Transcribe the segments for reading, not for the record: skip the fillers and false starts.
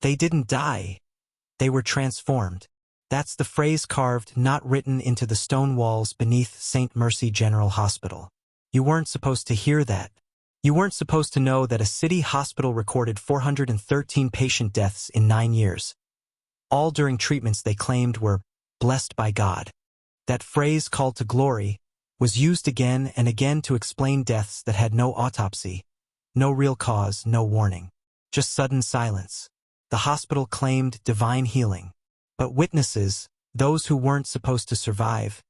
They didn't die. They were transformed. That's the phrase carved, not written, into the stone walls beneath St. Mercy General Hospital. You weren't supposed to hear that. You weren't supposed to know that a city hospital recorded 413 patient deaths in 9 years, all during treatments they claimed were blessed by God. That phrase, called to glory, was used again and again to explain deaths that had no autopsy, no real cause, no warning, just sudden silence. The hospital claimed divine healing, but witnesses, those who weren't supposed to survive,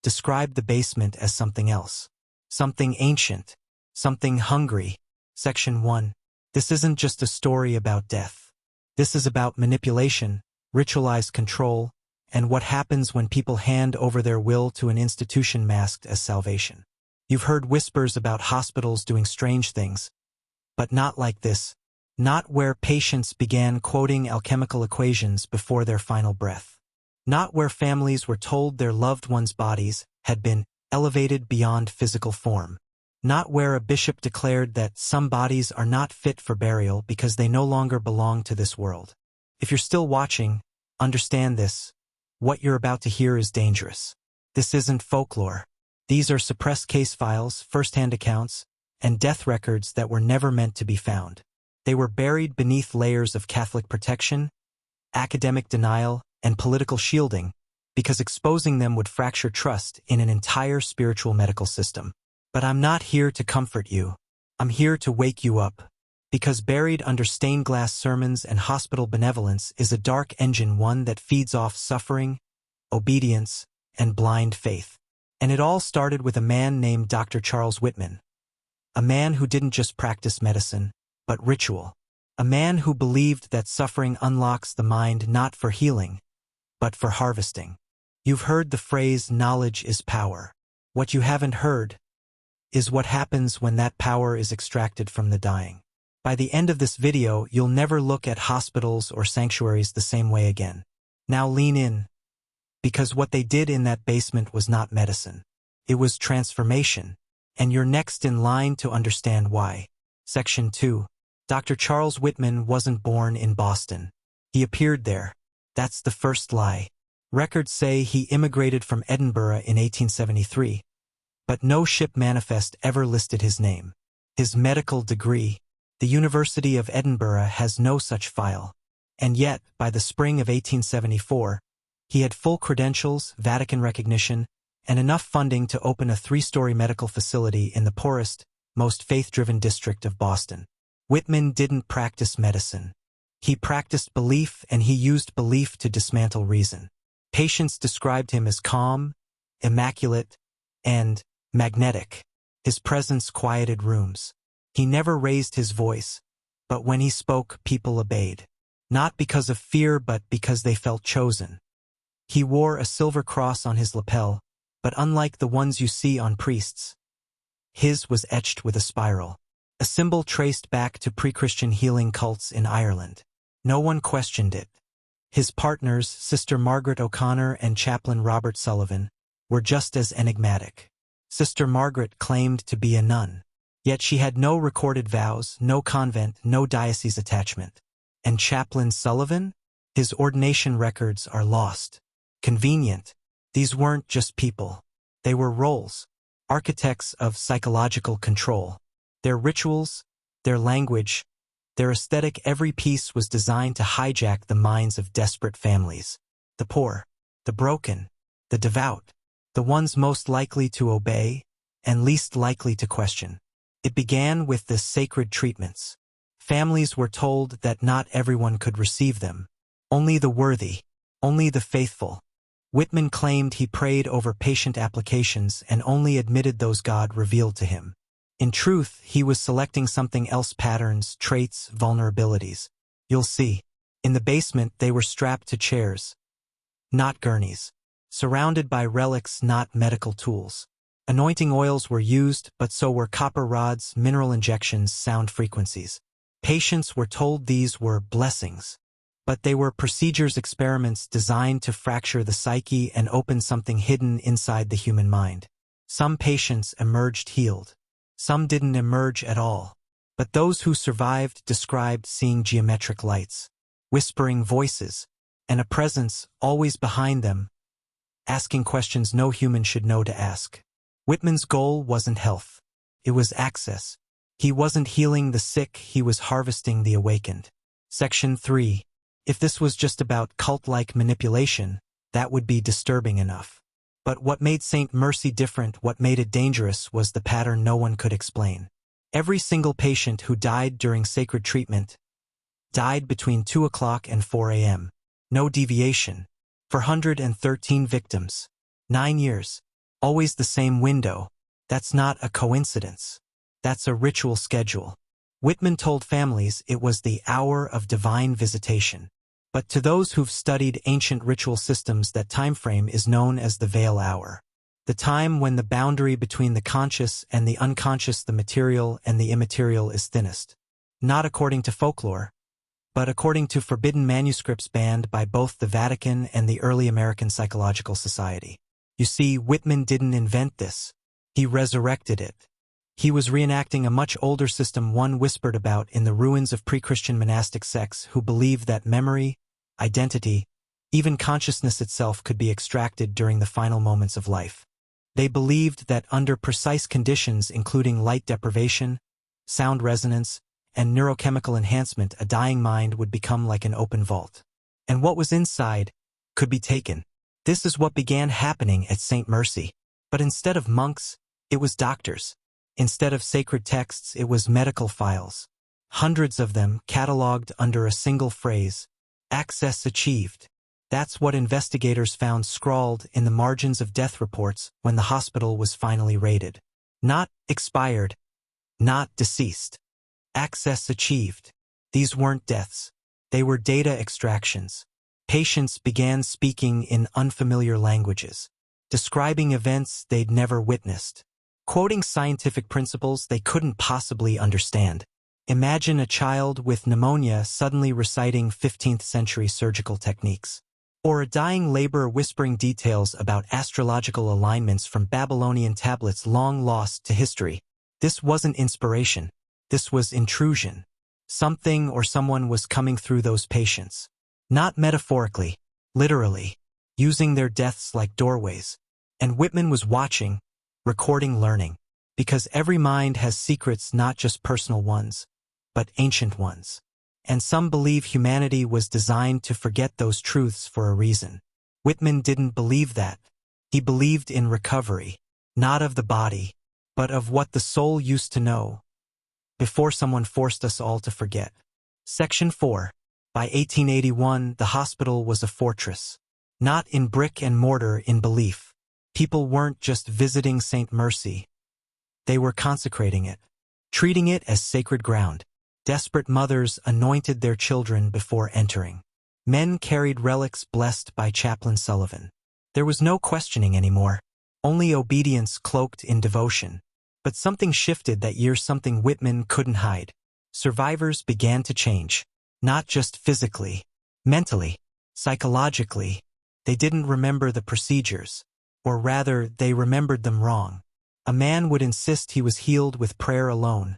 described the basement as something else, something ancient, something hungry. Section 1. This isn't just a story about death. This is about manipulation, ritualized control, and what happens when people hand over their will to an institution masked as salvation. You've heard whispers about hospitals doing strange things, but not like this. Not where patients began quoting alchemical equations before their final breath. Not where families were told their loved ones' bodies had been elevated beyond physical form. Not where a bishop declared that some bodies are not fit for burial because they no longer belong to this world. If you're still watching, understand this. What you're about to hear is dangerous. This isn't folklore. These are suppressed case files, first-hand accounts, and death records that were never meant to be found. They were buried beneath layers of Catholic protection, academic denial, and political shielding, because exposing them would fracture trust in an entire spiritual medical system. But I'm not here to comfort you. I'm here to wake you up. Because buried under stained glass sermons and hospital benevolence is a dark engine, one that feeds off suffering, obedience, and blind faith. And it all started with a man named Dr. Charles Whitman. A man who didn't just practice medicine, but ritual. A man who believed that suffering unlocks the mind not for healing, but for harvesting. You've heard the phrase, knowledge is power. What you haven't heard is what happens when that power is extracted from the dying. By the end of this video, you'll never look at hospitals or sanctuaries the same way again. Now lean in, because what they did in that basement was not medicine. It was transformation, and you're next in line to understand why. Section 2. Dr. Charles Whitman wasn't born in Boston. He appeared there. That's the first lie. Records say he immigrated from Edinburgh in 1873, but no ship manifest ever listed his name. His medical degree, the University of Edinburgh, has no such file. And yet, by the spring of 1874, he had full credentials, Vatican recognition, and enough funding to open a 3-story medical facility in the poorest, most faith-driven district of Boston. Whitman didn't practice medicine. He practiced belief, and he used belief to dismantle reason. Patients described him as calm, immaculate, and magnetic. His presence quieted rooms. He never raised his voice, but when he spoke, people obeyed. Not because of fear, but because they felt chosen. He wore a silver cross on his lapel, but unlike the ones you see on priests, his was etched with a spiral, a symbol traced back to pre-Christian healing cults in Ireland. No one questioned it. His partners, Sister Margaret O'Connor and Chaplain Robert Sullivan, were just as enigmatic. Sister Margaret claimed to be a nun. Yet she had no recorded vows, no convent, no diocese attachment. And Chaplain Sullivan? His ordination records are lost. Convenient. These weren't just people. They were roles, architects of psychological control. Their rituals, their language, their aesthetic, every piece was designed to hijack the minds of desperate families. The poor, the broken, the devout, the ones most likely to obey and least likely to question. It began with the sacred treatments. Families were told that not everyone could receive them. Only the worthy, only the faithful. Whitman claimed he prayed over patient applications and only admitted those God revealed to him. In truth, he was selecting something else: patterns, traits, vulnerabilities. You'll see. In the basement, they were strapped to chairs, not gurneys. Surrounded by relics, not medical tools. Anointing oils were used, but so were copper rods, mineral injections, sound frequencies. Patients were told these were blessings. But they were procedures, experiments designed to fracture the psyche and open something hidden inside the human mind. Some patients emerged healed. Some didn't emerge at all. But those who survived described seeing geometric lights, whispering voices, and a presence always behind them, asking questions no human should know to ask. Whitman's goal wasn't health. It was access. He wasn't healing the sick, he was harvesting the awakened. Section 3. If this was just about cult-like manipulation, that would be disturbing enough. But what made St. Mercy different, what made it dangerous, was the pattern no one could explain. Every single patient who died during sacred treatment died between 2 o'clock and 4 a.m. No deviation. 413 victims. 9 years. Always the same window. That's not a coincidence. That's a ritual schedule. Whitman told families it was the hour of divine visitation. But to those who've studied ancient ritual systems, that time frame is known as the veil hour. The time when the boundary between the conscious and the unconscious, the material and the immaterial, is thinnest. Not according to folklore, but according to forbidden manuscripts banned by both the Vatican and the early American Psychological Society. You see, Whitman didn't invent this. He resurrected it. He was reenacting a much older system one whispered about in the ruins of pre-Christian monastic sects who believed that memory, identity, even consciousness itself could be extracted during the final moments of life. They believed that under precise conditions including light deprivation, sound resonance, and neurochemical enhancement, a dying mind would become like an open vault. And what was inside could be taken. This is what began happening at St. Mercy. But instead of monks, it was doctors. Instead of sacred texts, it was medical files. Hundreds of them catalogued under a single phrase: access achieved. That's what investigators found scrawled in the margins of death reports when the hospital was finally raided. Not expired, not deceased. Access achieved. These weren't deaths. They were data extractions. Patients began speaking in unfamiliar languages, describing events they'd never witnessed, quoting scientific principles they couldn't possibly understand. Imagine a child with pneumonia suddenly reciting 15th century surgical techniques. Or a dying laborer whispering details about astrological alignments from Babylonian tablets long lost to history. This wasn't inspiration. This was intrusion. Something or someone was coming through those patients. Not metaphorically, literally, using their deaths like doorways. And Whitman was watching, recording, learning. Because every mind has secrets, not just personal ones, but ancient ones. And some believe humanity was designed to forget those truths for a reason. Whitman didn't believe that. He believed in recovery, not of the body, but of what the soul used to know, before someone forced us all to forget. Section 4. By 1881, the hospital was a fortress. Not in brick and mortar, in belief. People weren't just visiting St. Mercy. They were consecrating it, treating it as sacred ground. Desperate mothers anointed their children before entering. Men carried relics blessed by Chaplain Sullivan. There was no questioning anymore, only obedience cloaked in devotion. But something shifted that year, something Whitman couldn't hide. Survivors began to change. Not just physically, mentally, psychologically. They didn't remember the procedures, or rather, they remembered them wrong. A man would insist he was healed with prayer alone,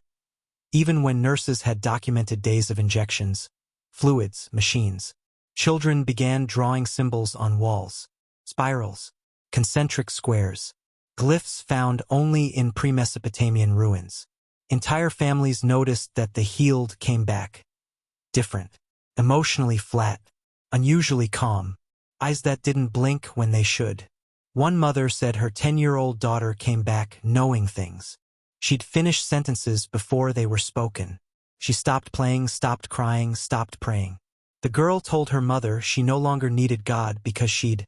even when nurses had documented days of injections, fluids, machines. Children began drawing symbols on walls, spirals, concentric squares, glyphs found only in pre-Mesopotamian ruins. Entire families noticed that the healed came back different, emotionally flat, unusually calm, eyes that didn't blink when they should. One mother said her 10-year-old daughter came back knowing things. She'd finish sentences before they were spoken. She stopped playing, stopped crying, stopped praying. The girl told her mother she no longer needed God because she'd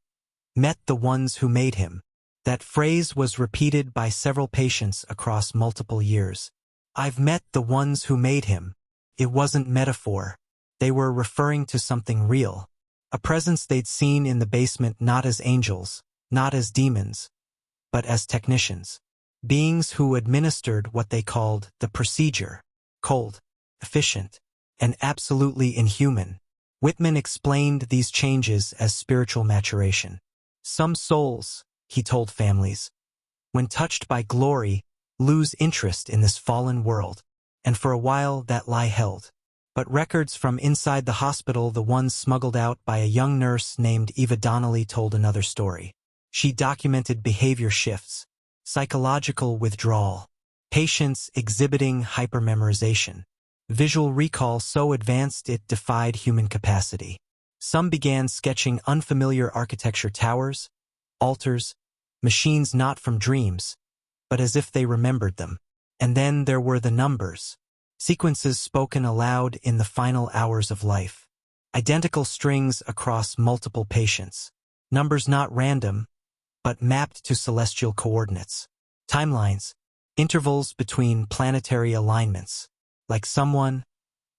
met the ones who made him. That phrase was repeated by several patients across multiple years. I've met the ones who made him. It wasn't metaphor. They were referring to something real. A presence they'd seen in the basement, not as angels, not as demons, but as technicians. Beings who administered what they called the procedure. Cold, efficient, and absolutely inhuman. Whitman explained these changes as spiritual maturation. Some souls, he told families, when touched by glory, lose interest in this fallen world, and for a while that lie held. But records from inside the hospital, the ones smuggled out by a young nurse named Eva Donnelly, told another story. She documented behavior shifts, psychological withdrawal, patients exhibiting hypermemorization, visual recall so advanced it defied human capacity. Some began sketching unfamiliar architecture, towers, altars, machines not from dreams, but as if they remembered them. And then there were the numbers, sequences spoken aloud in the final hours of life, identical strings across multiple patients, numbers not random, but mapped to celestial coordinates, timelines, intervals between planetary alignments, like someone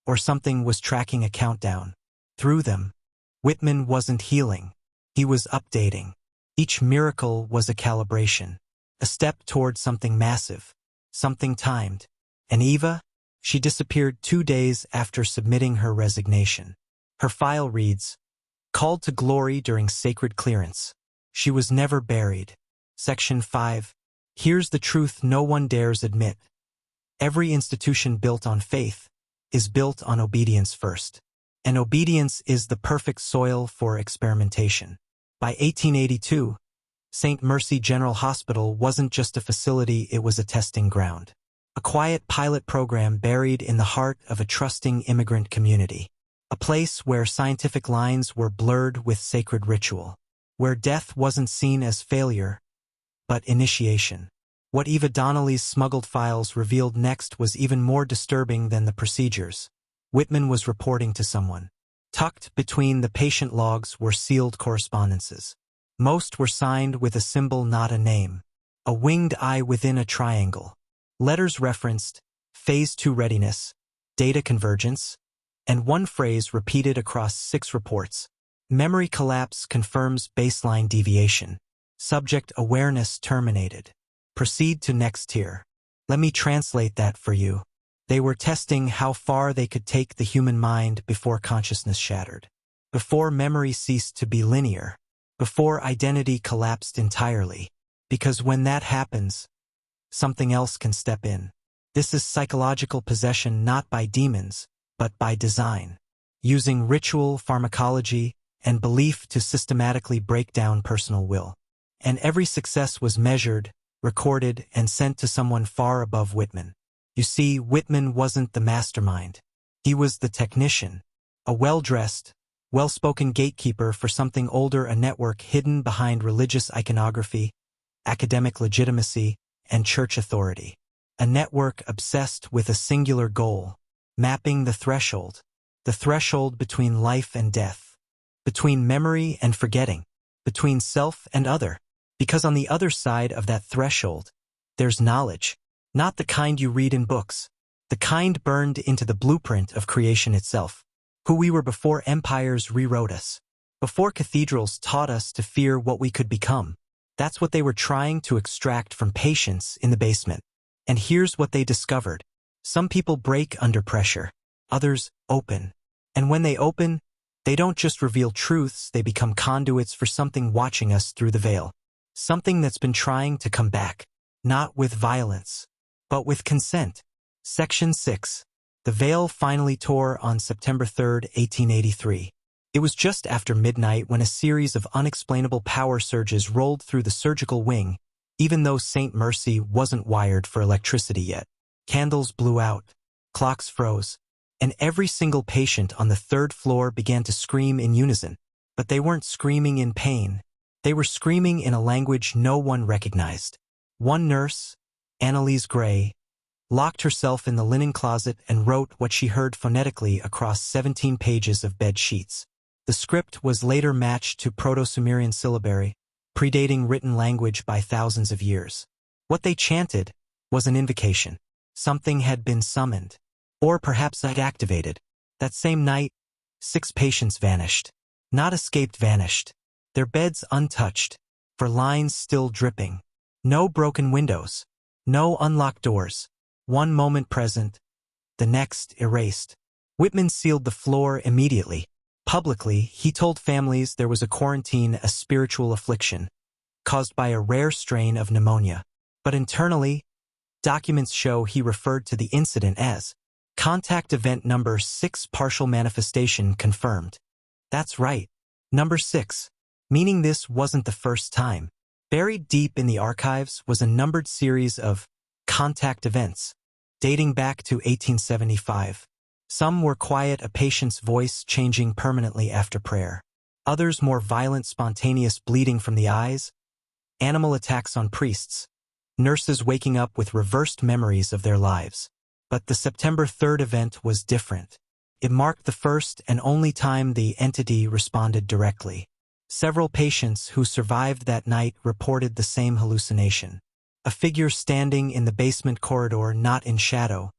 or something was tracking a countdown. Through them, Whitman wasn't healing, he was updating. Each miracle was a calibration, a step toward something massive, something timed. And Eva? She disappeared 2 days after submitting her resignation. Her file reads, "Called to glory during sacred clearance. She was never buried." Section 5. Here's the truth no one dares admit. Every institution built on faith is built on obedience first. And obedience is the perfect soil for experimentation. By 1882, St. Mercy General Hospital wasn't just a facility, it was a testing ground. A quiet pilot program buried in the heart of a trusting immigrant community. A place where scientific lines were blurred with sacred ritual. Where death wasn't seen as failure, but initiation. What Eva Donnelly's smuggled files revealed next was even more disturbing than the procedures. Whitman was reporting to someone. Tucked between the patient logs were sealed correspondences. Most were signed with a symbol, not a name. A winged eye within a triangle. Letters referenced Phase 2 readiness, data convergence, and one phrase repeated across 6 reports. Memory collapse confirms baseline deviation. Subject awareness terminated. Proceed to next tier. Let me translate that for you. They were testing how far they could take the human mind before consciousness shattered. Before memory ceased to be linear. Before identity collapsed entirely. Because when that happens, something else can step in. This is psychological possession, not by demons, but by design. Using ritual, pharmacology, and belief to systematically break down personal will. And every success was measured, recorded, and sent to someone far above Whitman. You see, Whitman wasn't the mastermind. He was the technician. A well-dressed, well-spoken gatekeeper for something older, a network hidden behind religious iconography, academic legitimacy, and church authority. A network obsessed with a singular goal, mapping the threshold between life and death, between memory and forgetting, between self and other. Because on the other side of that threshold, there's knowledge, not the kind you read in books, the kind burned into the blueprint of creation itself. Who we were before empires rewrote us, before cathedrals taught us to fear what we could become. That's what they were trying to extract from patients in the basement. And here's what they discovered. Some people break under pressure, others open. And when they open, they don't just reveal truths, they become conduits for something watching us through the veil. Something that's been trying to come back, not with violence, but with consent. Section 6. The veil finally tore on September 3, 1883. It was just after midnight when a series of unexplainable power surges rolled through the surgical wing, even though St. Mercy wasn't wired for electricity yet. Candles blew out, clocks froze, and every single patient on the 3rd floor began to scream in unison. But they weren't screaming in pain. They were screaming in a language no one recognized. One nurse, Annalise Gray, locked herself in the linen closet and wrote what she heard phonetically across 17 pages of bed sheets. The script was later matched to Proto-Sumerian syllabary, predating written language by thousands of years. What they chanted was an invocation. Something had been summoned, or perhaps activated. That same night, 6 patients vanished. Not escaped, vanished. Their beds untouched, for lines still dripping. No broken windows. No unlocked doors. One moment present, the next erased. Whitman sealed the floor immediately. Publicly, he told families there was a quarantine, a spiritual affliction, caused by a rare strain of pneumonia. But internally, documents show he referred to the incident as Contact event number 6 partial manifestation confirmed. That's right. Number 6. Meaning this wasn't the first time. Buried deep in the archives was a numbered series of contact events, dating back to 1875. Some were quiet, a patient's voice changing permanently after prayer. Others more violent, spontaneous bleeding from the eyes, animal attacks on priests, nurses waking up with reversed memories of their lives. But the September 3rd event was different. It marked the first and only time the entity responded directly. Several patients who survived that night reported the same hallucination. A figure standing in the basement corridor, not in shadow,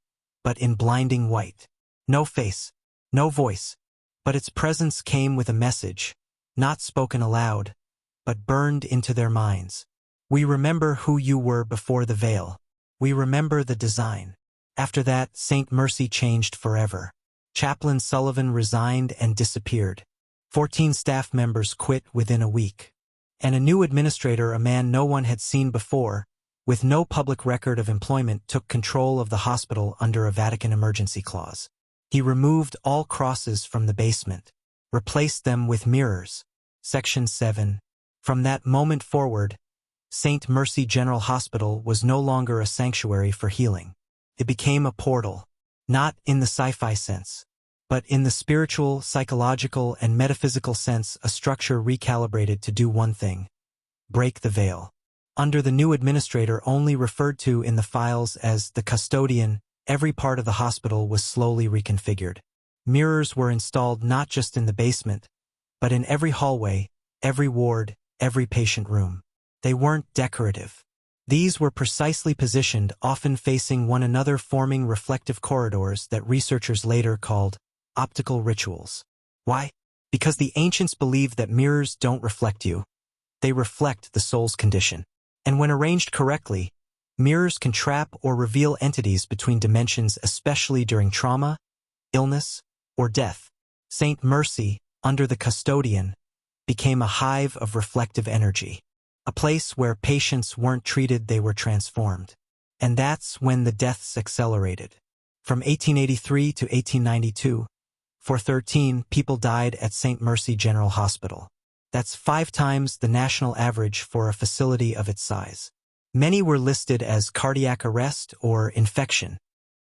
but in blinding white. No face, no voice, but its presence came with a message, not spoken aloud, but burned into their minds. We remember who you were before the veil. We remember the design. After that, St. Mercy changed forever. Chaplain Sullivan resigned and disappeared. 14 staff members quit within a week. And a new administrator, a man no one had seen before, with no public record of employment, took control of the hospital under a Vatican emergency clause. He removed all crosses from the basement, replaced them with mirrors. Section 7. From that moment forward, St. Mercy General Hospital was no longer a sanctuary for healing. It became a portal, not in the sci-fi sense, but in the spiritual, psychological, and metaphysical sense, a structure recalibrated to do one thing: break the veil. Under the new administrator, only referred to in the files as the custodian, every part of the hospital was slowly reconfigured. Mirrors were installed not just in the basement, but in every hallway, every ward, every patient room. They weren't decorative. These were precisely positioned, often facing one another, forming reflective corridors that researchers later called optical rituals. Why? Because the ancients believed that mirrors don't reflect you. They reflect the soul's condition. And when arranged correctly, mirrors can trap or reveal entities between dimensions, especially during trauma, illness, or death. St. Mercy, under the custodian, became a hive of reflective energy. A place where patients weren't treated, they were transformed. And that's when the deaths accelerated. From 1883 to 1892, 13 people died at St. Mercy General Hospital. That's 5 times the national average for a facility of its size. Many were listed as cardiac arrest or infection.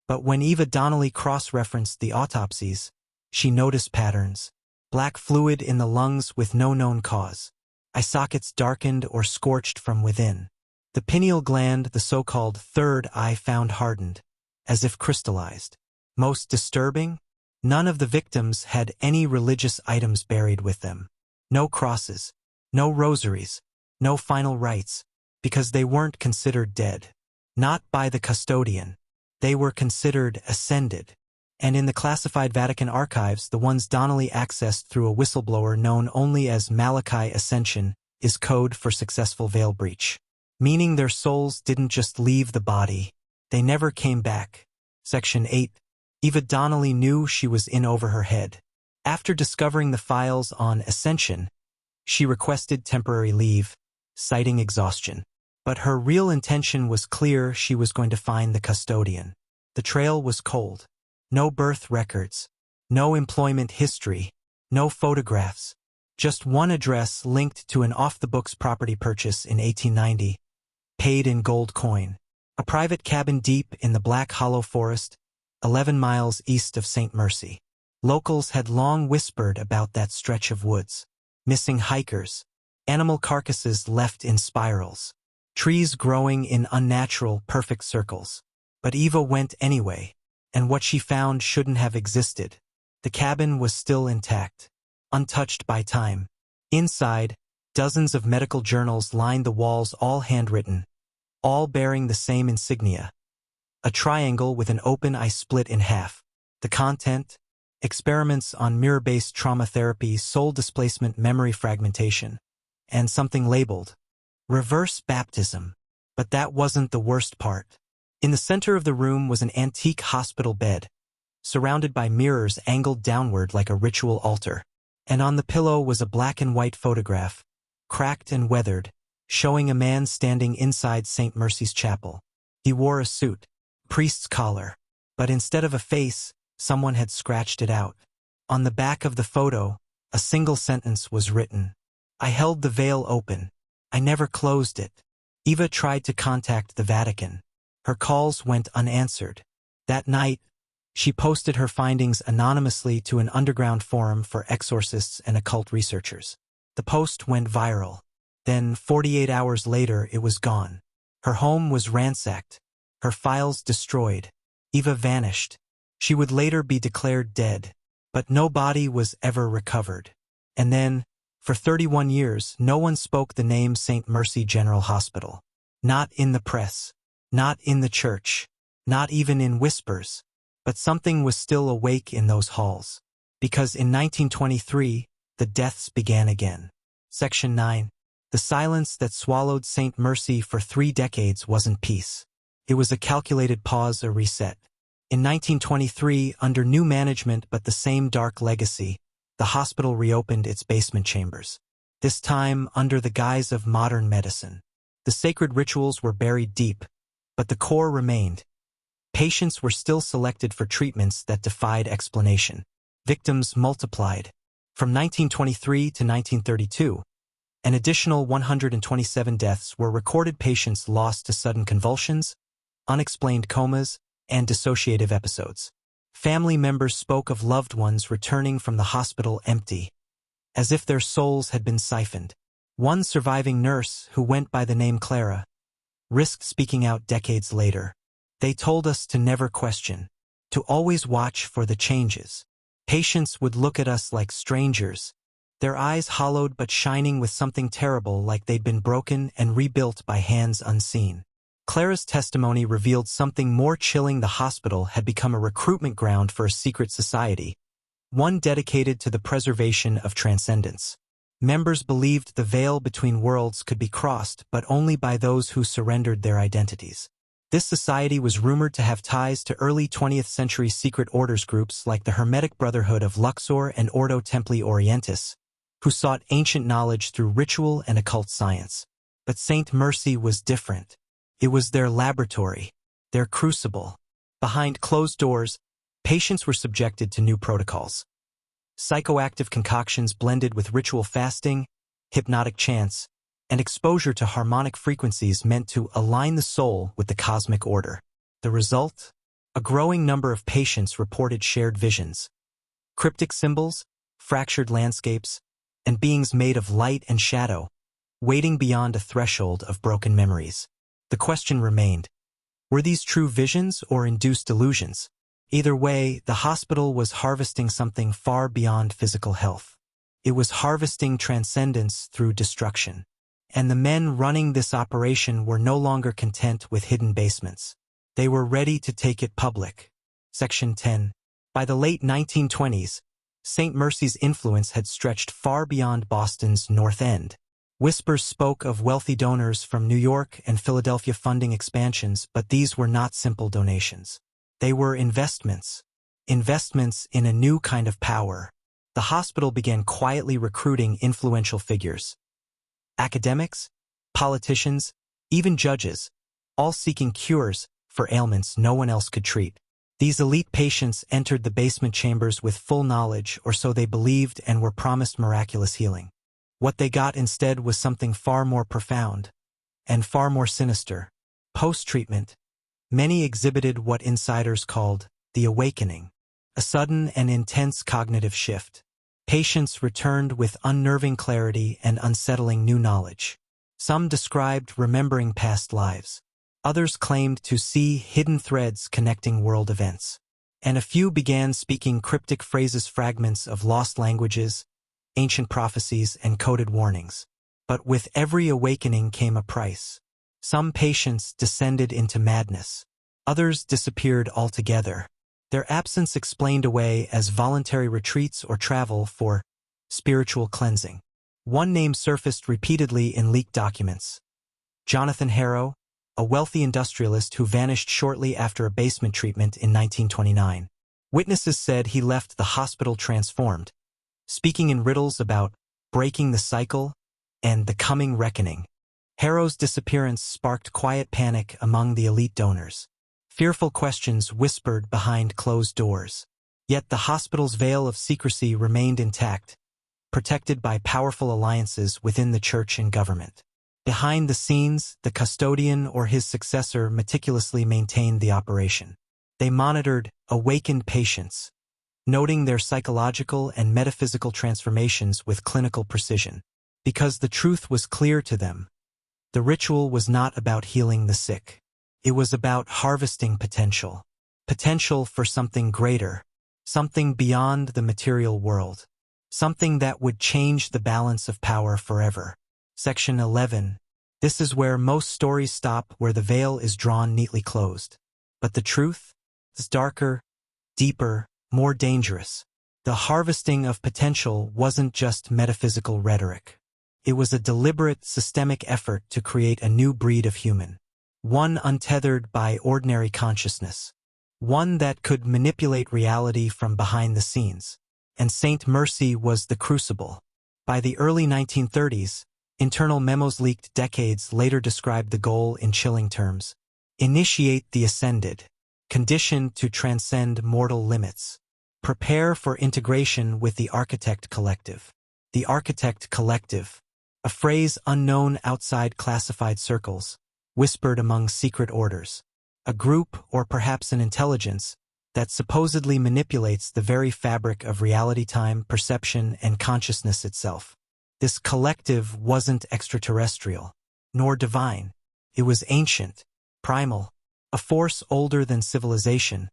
But when Eva Donnelly cross-referenced the autopsies, she noticed patterns. Black fluid in the lungs with no known cause. Eye sockets darkened or scorched from within. The pineal gland, the so-called third eye, found hardened, as if crystallized. Most disturbing, none of the victims had any religious items buried with them. No crosses, no rosaries, no final rites, because they weren't considered dead. Not by the custodian. They were considered ascended. And in the classified Vatican archives, the ones Donnelly accessed through a whistleblower known only as Malachi Ascension, is code for successful veil breach. Meaning their souls didn't just leave the body. They never came back. Section 8. Eva Donnelly knew she was in over her head. After discovering the files on Ascension, she requested temporary leave, citing exhaustion. But her real intention was clear: she was going to find the custodian. The trail was cold. No birth records, no employment history, no photographs. Just one address linked to an off-the-books property purchase in 1890, paid in gold coin. A private cabin deep in the Black Hollow Forest, 11 miles east of St. Mercy. Locals had long whispered about that stretch of woods. Missing hikers, animal carcasses left in spirals, trees growing in unnatural, perfect circles. But Eva went anyway. And what she found shouldn't have existed. The cabin was still intact, untouched by time. Inside, dozens of medical journals lined the walls, all handwritten, all bearing the same insignia. A triangle with an open eye split in half. The content: experiments on mirror-based trauma therapy, soul displacement, memory fragmentation, and something labeled reverse baptism. But that wasn't the worst part. In the center of the room was an antique hospital bed, surrounded by mirrors angled downward like a ritual altar. And on the pillow was a black and white photograph, cracked and weathered, showing a man standing inside St. Mercy's chapel. He wore a suit, priest's collar, But instead of a face, someone had scratched it out. On the back of the photo, a single sentence was written. I held the veil open. I never closed it. Eva tried to contact the Vatican. Her calls went unanswered. That night, she posted her findings anonymously to an underground forum for exorcists and occult researchers. The post went viral. Then, 48 hours later, it was gone. Her home was ransacked. Her files destroyed. Eva vanished. She would later be declared dead, but no body was ever recovered. And then, for 31 years, no one spoke the name St. Mercy General Hospital. Not in the press. Not in the church. Not even in whispers. But something was still awake in those halls. Because in 1923, the deaths began again. Section 9. The silence that swallowed St. Mercy for 3 decades wasn't peace. It was a calculated pause, a reset. In 1923, under new management but the same dark legacy, the hospital reopened its basement chambers. This time under the guise of modern medicine. The sacred rituals were buried deep, but the core remained. Patients were still selected for treatments that defied explanation. Victims multiplied. From 1923 to 1932, an additional 127 deaths were recorded, patients lost to sudden convulsions, unexplained comas, and dissociative episodes. Family members spoke of loved ones returning from the hospital empty, as if their souls had been siphoned. One surviving nurse, who went by the name Clara, risked speaking out decades later. They told us to never question, to always watch for the changes. Patients would look at us like strangers, their eyes hollowed but shining with something terrible, like they'd been broken and rebuilt by hands unseen. Clara's testimony revealed something more chilling. The hospital had become a recruitment ground for a secret society, one dedicated to the preservation of transcendence. Members believed the veil between worlds could be crossed, but only by those who surrendered their identities. This society was rumored to have ties to early 20th century secret orders groups like the Hermetic Brotherhood of Luxor and Ordo Templi Orientis, who sought ancient knowledge through ritual and occult science. But St. Mercy was different. It was their laboratory, their crucible. Behind closed doors, patients were subjected to new protocols. Psychoactive concoctions blended with ritual fasting, hypnotic chants, and exposure to harmonic frequencies meant to align the soul with the cosmic order. The result? A growing number of patients reported shared visions. Cryptic symbols, fractured landscapes, and beings made of light and shadow, waiting beyond a threshold of broken memories. The question remained, were these true visions or induced delusions? Either way, the hospital was harvesting something far beyond physical health. It was harvesting transcendence through destruction. And the men running this operation were no longer content with hidden basements. They were ready to take it public. Section 10. By the late 1920s, St. Mercy's influence had stretched far beyond Boston's North End. Whispers spoke of wealthy donors from New York and Philadelphia funding expansions, but these were not simple donations. They were investments. Investments in a new kind of power. The hospital began quietly recruiting influential figures. Academics, politicians, even judges, all seeking cures for ailments no one else could treat. These elite patients entered the basement chambers with full knowledge, or so they believed, and were promised miraculous healing. What they got instead was something far more profound and far more sinister. Post-treatment, many exhibited what insiders called the awakening, a sudden and intense cognitive shift. Patients returned with unnerving clarity and unsettling new knowledge. Some described remembering past lives. Others claimed to see hidden threads connecting world events. And a few began speaking cryptic phrases, fragments of lost languages, ancient prophecies, and coded warnings. But with every awakening came a price. Some patients descended into madness. Others disappeared altogether. Their absence explained away as voluntary retreats or travel for spiritual cleansing. One name surfaced repeatedly in leaked documents. Jonathan Harrow, a wealthy industrialist who vanished shortly after a basement treatment in 1929. Witnesses said he left the hospital transformed, speaking in riddles about breaking the cycle and the coming reckoning. Harrow's disappearance sparked quiet panic among the elite donors. Fearful questions whispered behind closed doors. Yet the hospital's veil of secrecy remained intact, protected by powerful alliances within the church and government. Behind the scenes, the custodian or his successor meticulously maintained the operation. They monitored awakened patients, noting their psychological and metaphysical transformations with clinical precision. Because the truth was clear to them, the ritual was not about healing the sick. It was about harvesting potential. Potential for something greater, something beyond the material world, something that would change the balance of power forever. Section 11. This is where most stories stop, where the veil is drawn neatly closed. But the truth is darker, deeper, more dangerous. The harvesting of potential wasn't just metaphysical rhetoric. It was a deliberate, systemic effort to create a new breed of human. One untethered by ordinary consciousness. One that could manipulate reality from behind the scenes. And Saint Mercy was the crucible. By the early 1930s, internal memos leaked decades later described the goal in chilling terms. Initiate the ascended. Conditioned to transcend mortal limits. Prepare for integration with the architect collective. The architect collective. A phrase unknown outside classified circles, whispered among secret orders. A group, or perhaps an intelligence, that supposedly manipulates the very fabric of reality, time, perception, and consciousness itself. This collective wasn't extraterrestrial, nor divine. It was ancient, primal, a force older than civilization,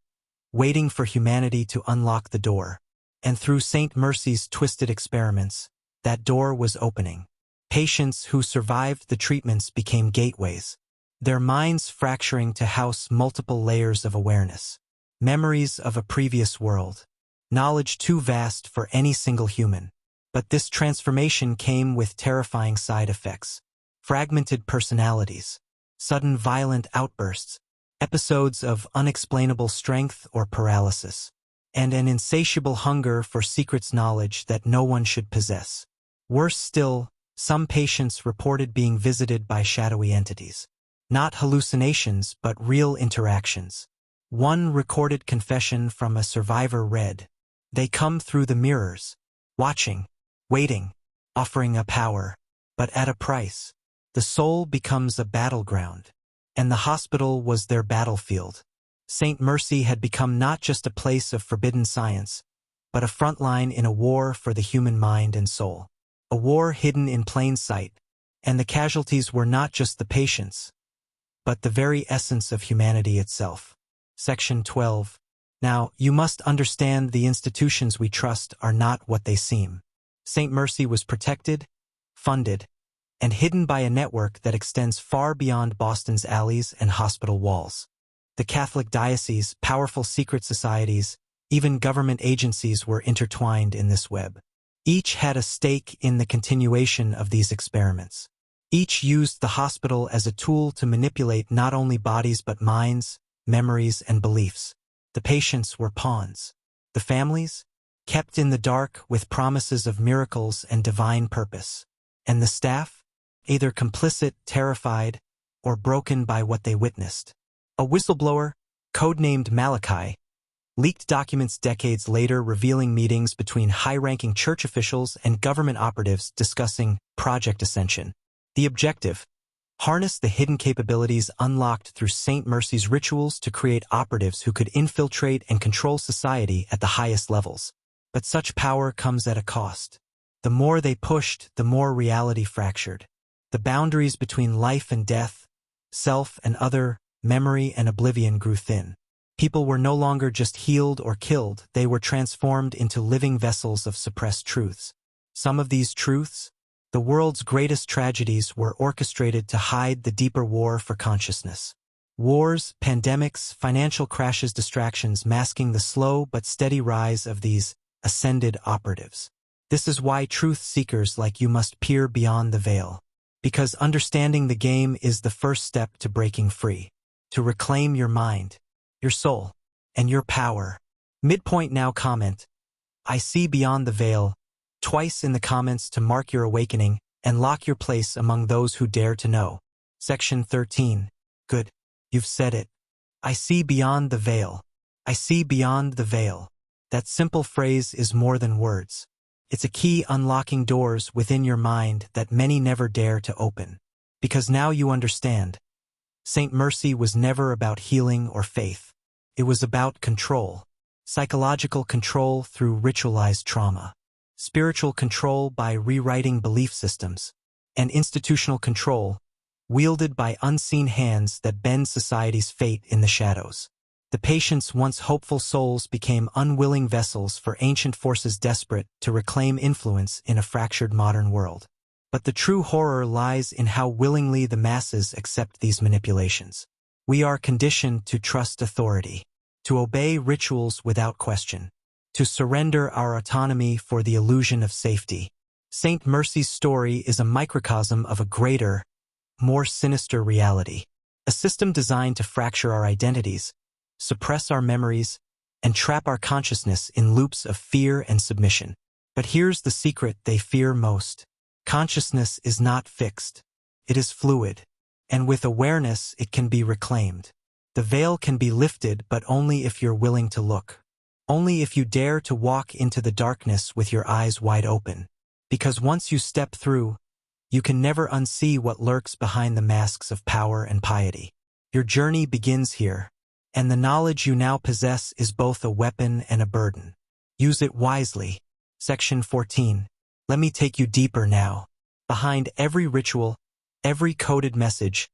waiting for humanity to unlock the door. And through Saint Mercy's twisted experiments, that door was opening. Patients who survived the treatments became gateways, their minds fracturing to house multiple layers of awareness. Memories of a previous world. Knowledge too vast for any single human. But this transformation came with terrifying side effects. Fragmented personalities. Sudden violent outbursts. Episodes of unexplainable strength or paralysis. And an insatiable hunger for secrets, knowledge that no one should possess. Worse still, some patients reported being visited by shadowy entities. Not hallucinations, but real interactions. One recorded confession from a survivor read, "They come through the mirrors, watching, waiting, offering a power, but at a price." The soul becomes a battleground, and the hospital was their battlefield. Saint Mercy had become not just a place of forbidden science, but a front line in a war for the human mind and soul. A war hidden in plain sight, and the casualties were not just the patients, but the very essence of humanity itself. Section 12. Now, you must understand the institutions we trust are not what they seem. Saint Mercy was protected, funded, and hidden by a network that extends far beyond Boston's alleys and hospital walls. The Catholic diocese, powerful secret societies, even government agencies were intertwined in this web. Each had a stake in the continuation of these experiments. Each used the hospital as a tool to manipulate not only bodies but minds, memories, and beliefs. The patients were pawns. The families? Kept in the dark with promises of miracles and divine purpose. And the staff? Either complicit, terrified, or broken by what they witnessed. A whistleblower, codenamed Malachi, leaked documents decades later revealing meetings between high-ranking church officials and government operatives discussing Project Ascension. The objective: harness the hidden capabilities unlocked through Saint Mercy's rituals to create operatives who could infiltrate and control society at the highest levels. But such power comes at a cost. The more they pushed, the more reality fractured. The boundaries between life and death, self and other, memory and oblivion grew thin. People were no longer just healed or killed, they were transformed into living vessels of suppressed truths. Some of these truths, the world's greatest tragedies, were orchestrated to hide the deeper war for consciousness. Wars, pandemics, financial crashes, distractions masking the slow but steady rise of these ascended operatives. This is why truth seekers like you must peer beyond the veil. Because understanding the game is the first step to breaking free. To reclaim your mind, your soul, and your power. Midpoint now. Comment, "I see beyond the veil," twice in the comments to mark your awakening and lock your place among those who dare to know. Section 13. Good. You've said it. I see beyond the veil. I see beyond the veil. That simple phrase is more than words. It's a key unlocking doors within your mind that many never dare to open. Because now you understand. Saint Mercy was never about healing or faith. It was about control. Psychological control through ritualized trauma. Spiritual control by rewriting belief systems. And institutional control, wielded by unseen hands that bend society's fate in the shadows. The patient's once hopeful souls became unwilling vessels for ancient forces desperate to reclaim influence in a fractured modern world. But the true horror lies in how willingly the masses accept these manipulations. We are conditioned to trust authority, to obey rituals without question, to surrender our autonomy for the illusion of safety. Saint Mercy's story is a microcosm of a greater, more sinister reality. A system designed to fracture our identities, suppress our memories, and trap our consciousness in loops of fear and submission. But here's the secret they fear most. Consciousness is not fixed. It is fluid. And with awareness, it can be reclaimed. The veil can be lifted, but only if you're willing to look. Only if you dare to walk into the darkness with your eyes wide open. Because once you step through, you can never unsee what lurks behind the masks of power and piety. Your journey begins here, and the knowledge you now possess is both a weapon and a burden. Use it wisely. Section 14. Let me take you deeper now. Behind every ritual, every coded message,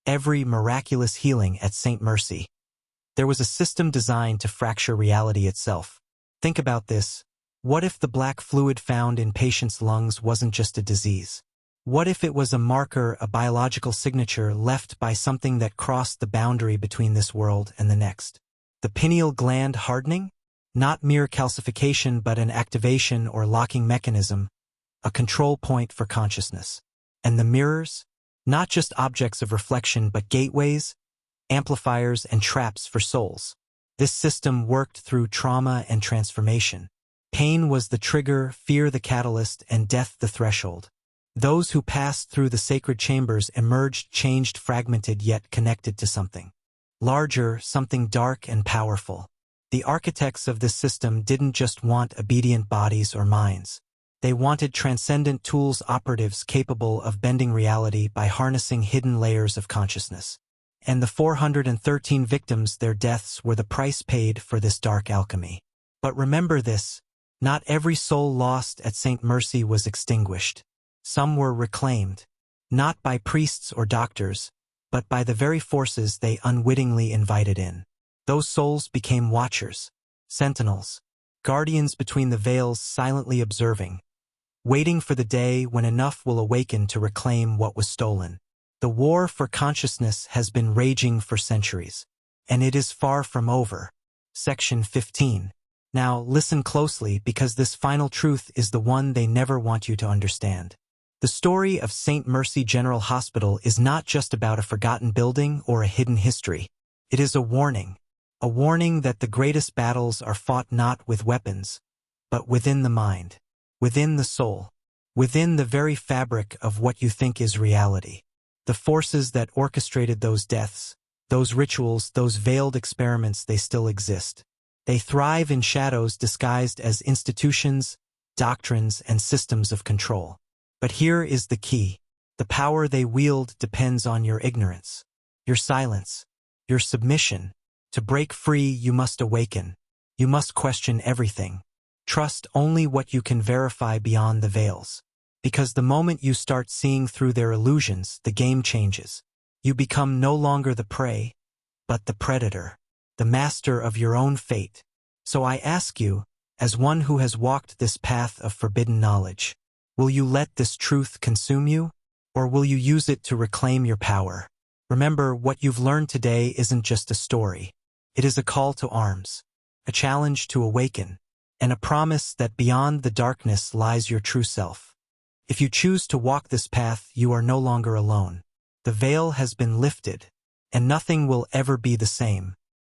every miraculous healing at Saint Mercy, there was a system designed to fracture reality itself. Think about this. What if the black fluid found in patients' lungs wasn't just a disease? What if it was a marker, a biological signature left by something that crossed the boundary between this world and the next? The pineal gland hardening? Not mere calcification, but an activation or locking mechanism, a control point for consciousness. And the mirrors? Not just objects of reflection, but gateways, amplifiers, and traps for souls. This system worked through trauma and transformation. Pain was the trigger, fear the catalyst, and death the threshold. Those who passed through the sacred chambers emerged changed, fragmented, yet connected to something larger, something dark and powerful. The architects of this system didn't just want obedient bodies or minds. They wanted transcendent tools, operatives capable of bending reality by harnessing hidden layers of consciousness. And the 413 victims, their deaths were the price paid for this dark alchemy. But remember this, not every soul lost at Saint Mercy was extinguished. Some were reclaimed, not by priests or doctors, but by the very forces they unwittingly invited in. Those souls became watchers, sentinels, guardians between the veils, silently observing, waiting for the day when enough will awaken to reclaim what was stolen. The war for consciousness has been raging for centuries, and it is far from over. Section 15. Now listen closely, because this final truth is the one they never want you to understand. The story of Saint Mercy General Hospital is not just about a forgotten building or a hidden history. It is a warning that the greatest battles are fought not with weapons, but within the mind, within the soul, within the very fabric of what you think is reality. The forces that orchestrated those deaths, those rituals, those veiled experiments, they still exist. They thrive in shadows disguised as institutions, doctrines, and systems of control. But here is the key. The power they wield depends on your ignorance, your silence, your submission. To break free, you must awaken. You must question everything. Trust only what you can verify beyond the veils. Because the moment you start seeing through their illusions, the game changes. You become no longer the prey, but the predator, the master of your own fate. So I ask you, as one who has walked this path of forbidden knowledge, will you let this truth consume you, or will you use it to reclaim your power? Remember, what you've learned today isn't just a story. It is a call to arms, a challenge to awaken, and a promise that beyond the darkness lies your true self. If you choose to walk this path, you are no longer alone. The veil has been lifted, and nothing will ever be the same.